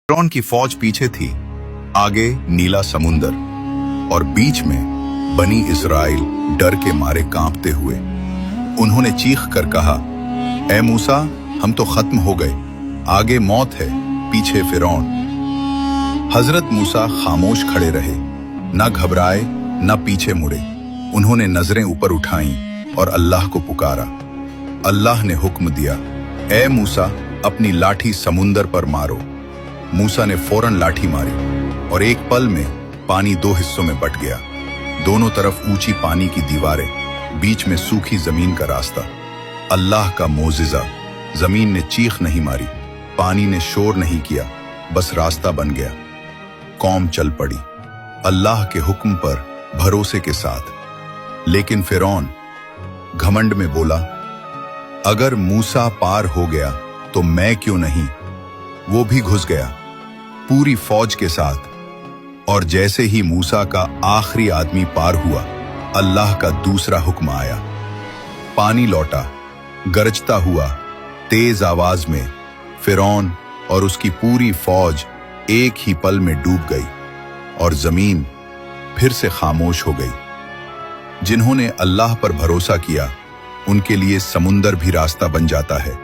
फिरौन की फौज पीछे थी, आगे नीला समुंदर और बीच में बनी इस्राएल डर के मारे कांपते हुए। उन्होंने चीख कर कहा, ए मूसा, हम तो खत्म हो गए, आगे मौत है, पीछे फिरौन। हजरत मूसा खामोश खड़े रहे, न घबराए न पीछे मुड़े। उन्होंने नजरें ऊपर उठाईं और अल्लाह को पुकारा। अल्लाह ने हुक्म दिया, ए मूसा, अपनी लाठी समुंदर पर मारो। मूसा ने फौरन लाठी मारी और एक पल में पानी दो हिस्सों में बंट गया। दोनों तरफ ऊंची पानी की दीवारें, बीच में सूखी जमीन का रास्ता। अल्लाह का मोजिजा। जमीन ने चीख नहीं मारी, पानी ने शोर नहीं किया, बस रास्ता बन गया। कौम चल पड़ी अल्लाह के हुक्म पर भरोसे के साथ। लेकिन फिरौन घमंड में बोला, अगर मूसा पार हो गया तो मैं क्यों नहीं। वो भी घुस गया पूरी फौज के साथ। और जैसे ही मूसा का आखिरी आदमी पार हुआ, अल्लाह का दूसरा हुक्म आया। पानी लौटा, गरजता हुआ तेज आवाज में। फिरौन और उसकी पूरी फौज एक ही पल में डूब गई और जमीन फिर से खामोश हो गई। जिन्होंने अल्लाह पर भरोसा किया, उनके लिए समुंदर भी रास्ता बन जाता है।